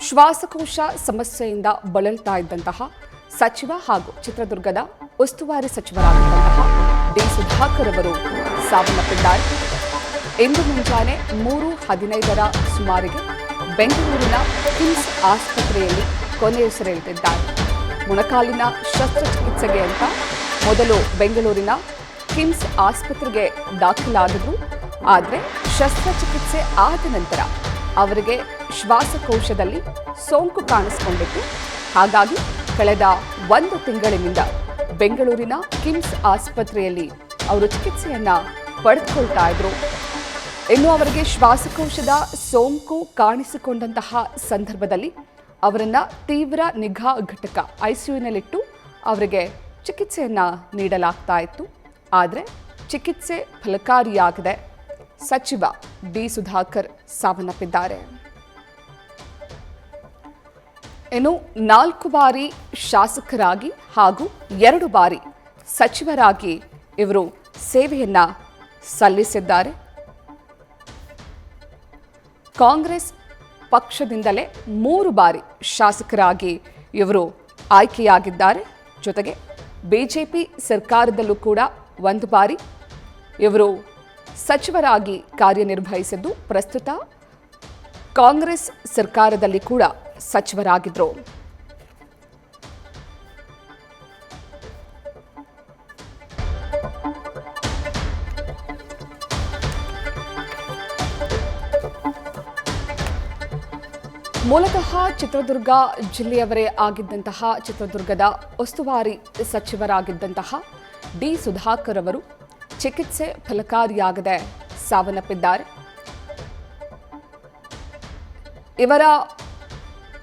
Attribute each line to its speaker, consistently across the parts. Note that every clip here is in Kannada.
Speaker 1: ಶ್ವಾಸಕೋಶ ಸಮಸ್ಯೆಯಿಂದ ಬಳಲ್ತಾ ಇದ್ದಂತಹ ಸಚಿವ ಹಾಗೂ ಚಿತ್ರದುರ್ಗದ ಉಸ್ತುವಾರಿ ಸಚಿವರಾಗಿದ್ದಂತಹ ಡಿ ಸುಧಾಕರ್ ಅವರು ಸಾವನ್ನಪ್ಪಿದ್ದಾರೆ. ಇಂದು ಮುಂಜಾನೆ 3:15ರ ಸುಮಾರಿಗೆ ಬೆಂಗಳೂರಿನ ಕಿಮ್ಸ್ ಆಸ್ಪತ್ರೆಯಲ್ಲಿ ಕೊನೆಯುಸಿರೆಳೆದಿದ್ದಾರೆ. ಮೊಣಕಾಲಿನ ಶಸ್ತ್ರಚಿಕಿತ್ಸೆಗೆ ಅಂತ ಮೊದಲು ಬೆಂಗಳೂರಿನ ಕಿಮ್ಸ್ ಆಸ್ಪತ್ರೆಗೆ ದಾಖಲಾಗಿದ್ರು. ಆದರೆ ಶಸ್ತ್ರಚಿಕಿತ್ಸೆ ಆದ ನಂತರ ಅವರಿಗೆ ಶ್ವಾಸಕೋಶದಲ್ಲಿ ಸೋಂಕು ಕಾಣಿಸಿಕೊಂಡಿತ್ತು. ಹಾಗಾಗಿ ಕಳೆದ 1 ತಿಂಗಳಿನಿಂದ ಬೆಂಗಳೂರಿನ ಕಿಮ್ಸ್ ಆಸ್ಪತ್ರೆಯಲ್ಲಿ ಅವರು ಚಿಕಿತ್ಸೆಯನ್ನ ಪಡೆದುಕೊಳ್ತಾ ಇದ್ರು. ಇನ್ನು ಅವರಿಗೆ ಶ್ವಾಸಕೋಶದ ಸೋಂಕು ಕಾಣಿಸಿಕೊಂಡಂತಹ ಸಂದರ್ಭದಲ್ಲಿ ಅವರನ್ನ ತೀವ್ರ ನಿಗಾ ಘಟಕ ಐಸಿಯುನಲ್ಲಿಟ್ಟು ಅವರಿಗೆ ಚಿಕಿತ್ಸೆಯನ್ನ ನೀಡಲಾಗ್ತಾ ಇತ್ತು. ಆದರೆ ಚಿಕಿತ್ಸೆ ಫಲಕಾರಿಯಾಗದೆ ಸಚಿವ ಡಿ ಸುಧಾಕರ್ ಸಾವನ್ನಪ್ಪಿದ್ದಾರೆ. ಇನ್ನು 4 ಬಾರಿ ಶಾಸಕರಾಗಿ ಹಾಗೂ 2 ಬಾರಿ ಸಚಿವರಾಗಿ ಇವರು ಸೇವೆಯನ್ನ ಸಲ್ಲಿಸಿದ್ದಾರೆ. ಕಾಂಗ್ರೆಸ್ ಪಕ್ಷದಿಂದಲೇ 3 ಬಾರಿ ಶಾಸಕರಾಗಿ ಇವರು ಆಯ್ಕೆಯಾಗಿದ್ದಾರೆ. ಜೊತೆಗೆ ಬಿಜೆಪಿ ಸರ್ಕಾರದಲ್ಲೂ ಕೂಡ 1 ಬಾರಿ ಇವರು ಸಚಿವರಾಗಿ ಕಾರ್ಯನಿರ್ವಹಿಸಿದ್ದು, ಪ್ರಸ್ತುತ ಕಾಂಗ್ರೆಸ್ ಸರ್ಕಾರದಲ್ಲಿ ಕೂಡ ಸಚಿವರಾಗಿದ್ದರು. ಮೂಲತಃ ಚಿತ್ರದುರ್ಗ ಜಿಲ್ಲೆಯವರೇ ಆಗಿದ್ದಂತಹ ಚಿತ್ರದುರ್ಗದ ಉಸ್ತುವಾರಿ ಸಚಿವರಾಗಿದ್ದಂತಹ ಡಿ ಸುಧಾಕರ್ ಅವರು ಚಿಕಿತ್ಸೆ ಫಲಕಾರಿಯಾಗದೆ ಸಾವನ್ನಪ್ಪಿದ್ದಾರೆ. ಇವರ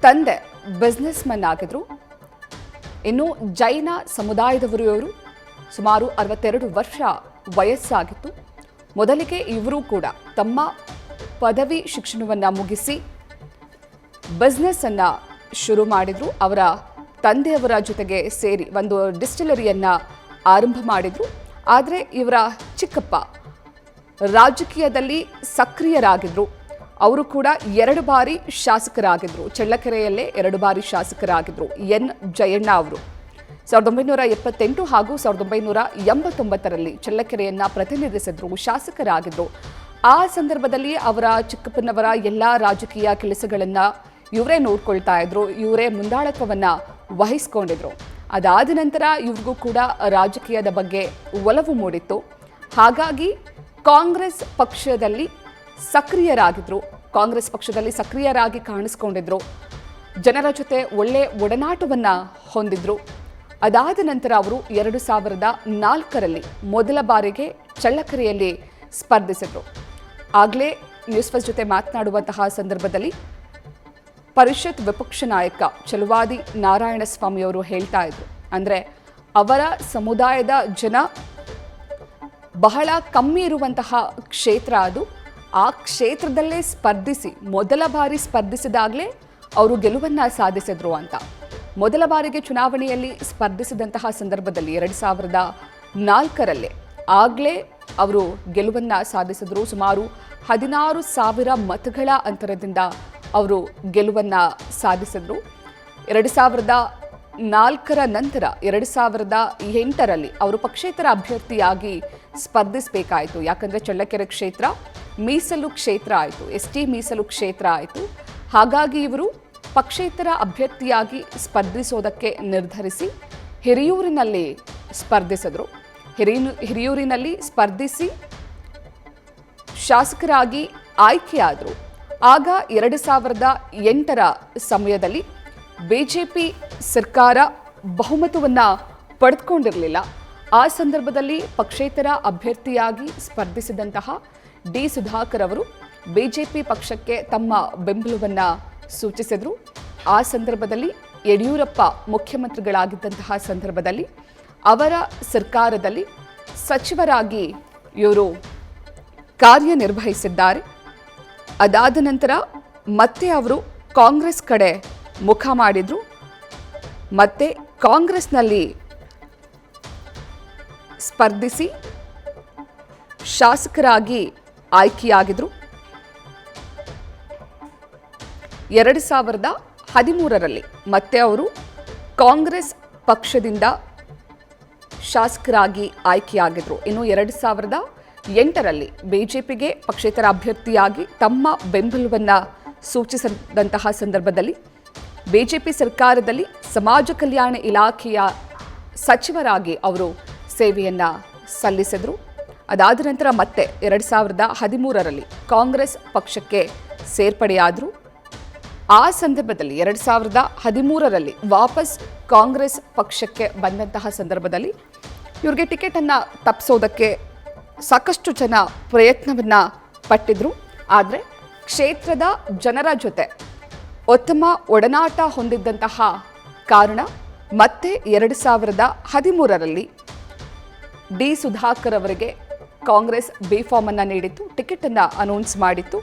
Speaker 1: ತಂದೆ ಬಿಸ್ನೆಸ್ ಮನ್ ಆಗಿದ್ರು. ಇನ್ನು ಜೈನ ಸಮುದಾಯದವರು ಇವರು. ಸುಮಾರು 62 ವರ್ಷ ವಯಸ್ಸಾಗಿತ್ತು. ಮೊದಲಿಗೆ ಇವರು ಕೂಡ ತಮ್ಮ ಪದವಿ ಶಿಕ್ಷಣವನ್ನು ಮುಗಿಸಿ ಬಿಸ್ನೆಸ್ ಅನ್ನ ಶುರು ಮಾಡಿದ್ರು. ಅವರ ತಂದೆಯವರ ಜೊತೆಗೆ ಸೇರಿ ಒಂದು ಡಿಸ್ಟಿಲರಿಯನ್ನ ಆರಂಭ ಮಾಡಿದ್ರು. ಆದರೆ ಇವರ ಚಿಕ್ಕಪ್ಪ ರಾಜಕೀಯದಲ್ಲಿ ಸಕ್ರಿಯರಾಗಿದ್ರು. ಅವರು ಕೂಡ 2 ಬಾರಿ ಶಾಸಕರಾಗಿದ್ರು. ಚಳ್ಳಕೆರೆಯಲ್ಲೇ 2 ಬಾರಿ ಶಾಸಕರಾಗಿದ್ರು. ಎನ್ ಜಯಣ್ಣ ಅವರು 1978 ಹಾಗೂ 1989ರಲ್ಲಿ ಚಳ್ಳಕೆರೆಯನ್ನ ಪ್ರತಿನಿಧಿಸಿದ್ರು, ಶಾಸಕರಾಗಿದ್ರು. ಆ ಸಂದರ್ಭದಲ್ಲಿ ಅವರ ಚಿಕ್ಕಪ್ಪನವರ ಎಲ್ಲ ರಾಜಕೀಯ ಕೆಲಸಗಳನ್ನ ಇವರೇ ನೋಡ್ಕೊಳ್ತಾ ಇದ್ರು, ಇವರೇ ಮುಂದಾಳತ್ವವನ್ನ ವಹಿಸ್ಕೊಂಡಿದ್ರು. ಅದಾದ ನಂತರ ಇವ್ರಿಗೂ ಕೂಡ ರಾಜಕೀಯದ ಬಗ್ಗೆ ಒಲವು ಮೂಡಿತ್ತು. ಹಾಗಾಗಿ ಕಾಂಗ್ರೆಸ್ ಪಕ್ಷದಲ್ಲಿ ಸಕ್ರಿಯರಾಗಿದ್ರು. ಕಾಂಗ್ರೆಸ್ ಪಕ್ಷದಲ್ಲಿ ಸಕ್ರಿಯರಾಗಿ ಕಾಣಿಸ್ಕೊಂಡಿದ್ರು. ಜನರ ಜೊತೆ ಒಳ್ಳೆ ಒಡನಾಟವನ್ನ ಹೊಂದಿದ್ರು. ಅದಾದ ನಂತರ ಅವರು 2004ರಲ್ಲಿ ಮೊದಲ ಬಾರಿಗೆ ಚಳ್ಳಕೆರೆಯಲ್ಲಿ ಸ್ಪರ್ಧಿಸಿದ್ರು. ಆಗಲೇ ನ್ಯೂಸ್ ಫಸ್ಟ್ ಜೊತೆ ಮಾತನಾಡುವಂತಹ ಸಂದರ್ಭದಲ್ಲಿ ಪರಿಷತ್ ವಿಪಕ್ಷ ನಾಯಕ ಚಲುವಾದಿ ನಾರಾಯಣಸ್ವಾಮಿ ಅವರು ಹೇಳ್ತಾ ಇದ್ರು, ಅಂದರೆ ಅವರ ಸಮುದಾಯದ ಜನ ಬಹಳ ಕಮ್ಮಿ ಇರುವಂತಹ ಕ್ಷೇತ್ರ ಅದು. ಆ ಕ್ಷೇತ್ರದಲ್ಲೇ ಸ್ಪರ್ಧಿಸಿ ಮೊದಲ ಬಾರಿ ಸ್ಪರ್ಧಿಸಿದಾಗಲೇ ಅವರು ಗೆಲುವನ್ನು ಸಾಧಿಸಿದ್ರು ಅಂತ. ಮೊದಲ ಬಾರಿಗೆ ಚುನಾವಣೆಯಲ್ಲಿ ಸ್ಪರ್ಧಿಸಿದಂತಹ ಸಂದರ್ಭದಲ್ಲಿ 2004ರಲ್ಲಿ ಆಗಲೇ ಅವರು ಗೆಲುವನ್ನು ಸಾಧಿಸಿದ್ರು. ಸುಮಾರು 16,000 ಮತಗಳ ಅಂತರದಿಂದ ಅವರು ಗೆಲುವನ್ನು ಸಾಧಿಸಿದ್ರು. 2004ರ ನಂತರ 2008ರಲ್ಲಿ ಅವರು ಪಕ್ಷೇತರ ಅಭ್ಯರ್ಥಿಯಾಗಿ ಸ್ಪರ್ಧಿಸಬೇಕಾಯಿತು. ಯಾಕಂದರೆ ಚಳ್ಳಕೆರೆ ಕ್ಷೇತ್ರ ಮೀಸಲು ಕ್ಷೇತ್ರ ಆಯಿತು, ST ಮೀಸಲು ಕ್ಷೇತ್ರ ಆಯಿತು. ಹಾಗಾಗಿ ಇವರು ಪಕ್ಷೇತರ ಅಭ್ಯರ್ಥಿಯಾಗಿ ಸ್ಪರ್ಧಿಸೋದಕ್ಕೆ ನಿರ್ಧರಿಸಿ ಹಿರಿಯೂರಿನಲ್ಲಿ ಸ್ಪರ್ಧಿಸಿದ್ರು. ಹಿರಿಯೂರಿನಲ್ಲಿ ಸ್ಪರ್ಧಿಸಿ ಶಾಸಕರಾಗಿ ಆಯ್ಕೆಯಾದರು. ಆಗ 2008ರ ಸಮಯದಲ್ಲಿ ಬಿಜೆಪಿ ಸರ್ಕಾರ ಬಹುಮತವನ್ನು ಪಡೆದುಕೊಂಡಿರಲಿಲ್ಲ. ಆ ಸಂದರ್ಭದಲ್ಲಿ ಪಕ್ಷೇತರ ಅಭ್ಯರ್ಥಿಯಾಗಿ ಸ್ಪರ್ಧಿಸಿದಂತಹ ಡಿ ಸುಧಾಕರ್ ಅವರು ಬಿಜೆಪಿ ಪಕ್ಷಕ್ಕೆ ತಮ್ಮ ಬೆಂಬಲವನ್ನು ಸೂಚಿಸಿದರು. ಆ ಸಂದರ್ಭದಲ್ಲಿ ಯಡಿಯೂರಪ್ಪ ಮುಖ್ಯಮಂತ್ರಿಗಳಾಗಿದ್ದಂತಹ ಸಂದರ್ಭದಲ್ಲಿ ಅವರ ಸರ್ಕಾರದಲ್ಲಿ ಸಚಿವರಾಗಿ ಇವರು ಕಾರ್ಯನಿರ್ವಹಿಸಿದ್ದಾರೆ. ಅದಾದ ನಂತರ ಮತ್ತೆ ಅವರು ಕಾಂಗ್ರೆಸ್ ಕಡೆ ಮುಖ ಮಾಡಿದ್ರು. ಮತ್ತೆ ಕಾಂಗ್ರೆಸ್ನಲ್ಲಿ ಸ್ಪರ್ಧಿಸಿ ಶಾಸಕರಾಗಿ ಆಯ್ಕೆಯಾಗಿದ್ರು. 2013ರಲ್ಲಿ ಮತ್ತೆ ಅವರು ಕಾಂಗ್ರೆಸ್ ಪಕ್ಷದಿಂದ ಶಾಸಕರಾಗಿ ಆಯ್ಕೆಯಾಗಿದ್ರು. ಇನ್ನು 2008ರಲ್ಲಿ ಬಿಜೆಪಿಗೆ ಪಕ್ಷೇತರ ಅಭ್ಯರ್ಥಿಯಾಗಿ ತಮ್ಮ ಬೆಂಬಲವನ್ನು ಸೂಚಿಸಿದಂತಹ ಸಂದರ್ಭದಲ್ಲಿ ಬಿಜೆಪಿ ಸರ್ಕಾರದಲ್ಲಿ ಸಮಾಜ ಕಲ್ಯಾಣ ಇಲಾಖೆಯ ಸಚಿವರಾಗಿ ಅವರು ಸೇವೆಯನ್ನು ಸಲ್ಲಿಸಿದರು. ಅದಾದ ನಂತರ ಮತ್ತೆ 2013ರಲ್ಲಿ ಕಾಂಗ್ರೆಸ್ ಪಕ್ಷಕ್ಕೆ ಸೇರ್ಪಡೆಯಾದರು. ಆ ಸಂದರ್ಭದಲ್ಲಿ 2013ರಲ್ಲಿ ವಾಪಸ್ ಕಾಂಗ್ರೆಸ್ ಪಕ್ಷಕ್ಕೆ ಬಂದಂತಹ ಸಂದರ್ಭದಲ್ಲಿ ಇವ್ರಿಗೆ ಟಿಕೆಟನ್ನು ತಪ್ಪಿಸೋದಕ್ಕೆ ಸಾಕಷ್ಟು ಜನ ಪ್ರಯತ್ನವನ್ನು ಪಟ್ಟಿದ್ರು. ಆದರೆ ಕ್ಷೇತ್ರದ ಜನರ ಜೊತೆ ಉತ್ತಮ ಒಡನಾಟ ಹೊಂದಿದ್ದಂತಹ ಕಾರಣ ಮತ್ತೆ 2013ರಲ್ಲಿ ಡಿ ಸುಧಾಕರ್ ಅವರಿಗೆ ಕಾಂಗ್ರೆಸ್ ಬಿ ಫಾರ್ಮ್ ಅನ್ನು ನೀಡಿತ್ತು, ಟಿಕೆಟನ್ನು ಅನೌನ್ಸ್ ಮಾಡಿತ್ತು.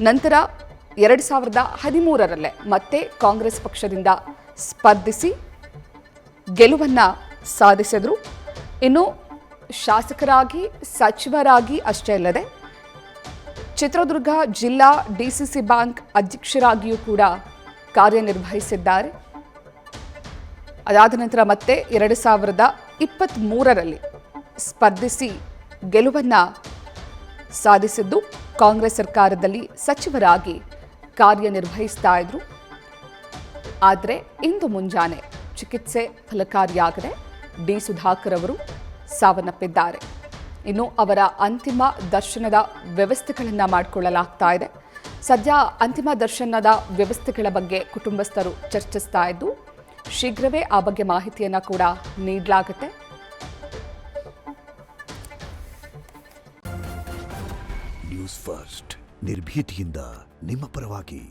Speaker 1: ನಂತರ 2013ರಲ್ಲೇ ಮತ್ತೆ ಕಾಂಗ್ರೆಸ್ ಪಕ್ಷದಿಂದ ಸ್ಪರ್ಧಿಸಿ ಗೆಲುವನ್ನು ಸಾಧಿಸಿದರು. ಇನ್ನು ಶಾಸಕರಾಗಿ ಸಚಿವರಾಗಿ ಅಷ್ಟೇ ಅಲ್ಲದೆ ಚಿತ್ರದುರ್ಗ ಜಿಲ್ಲಾ ಡಿಸಿಸಿ ಬ್ಯಾಂಕ್ ಅಧ್ಯಕ್ಷರಾಗಿಯೂ ಕೂಡ ಕಾರ್ಯನಿರ್ವಹಿಸಿದ್ದಾರೆ. ಅದಾದ ನಂತರ ಮತ್ತೆ 2023ರಲ್ಲಿ ಸ್ಪರ್ಧಿಸಿ ಗೆಲುವನ್ನು ಸಾಧಿಸಿದ್ದು ಕಾಂಗ್ರೆಸ್ ಸರ್ಕಾರದಲ್ಲಿ ಸಚಿವರಾಗಿ ಕಾರ್ಯನಿರ್ವಹಿಸ್ತಾ ಇದ್ರು. ಆದರೆ ಇಂದು ಮುಂಜಾನೆ ಚಿಕಿತ್ಸೆ ಫಲಕಾರಿಯಾಗದೆ ಡಿ ಸುಧಾಕರ್ ಅವರು ಸಾವನ್ನಪ್ಪಿದ್ದಾರೆ. ಇನ್ನು ಅವರ ಅಂತಿಮ ದರ್ಶನದ ವ್ಯವಸ್ಥೆಗಳನ್ನು ಮಾಡಿಕೊಳ್ಳಲಾಗ್ತಾ ಇದೆ. ಸದ್ಯ ಅಂತಿಮ ದರ್ಶನದ ವ್ಯವಸ್ಥೆಗಳ ಬಗ್ಗೆ ಕುಟುಂಬಸ್ಥರು ಚರ್ಚಿಸ್ತಾ ಇದ್ದು ಶೀಘ್ರವೇ ಆ ಬಗ್ಗೆ ಮಾಹಿತಿಯನ್ನು ಕೂಡ ನೀಡಲಾಗುತ್ತೆ.
Speaker 2: ನ್ಯೂಸ್ ಫಸ್ಟ್ ನಿರ್ಭೀತಿಯಿಂದ ನಿಮ್ಮ ಪರವಾಗಿ.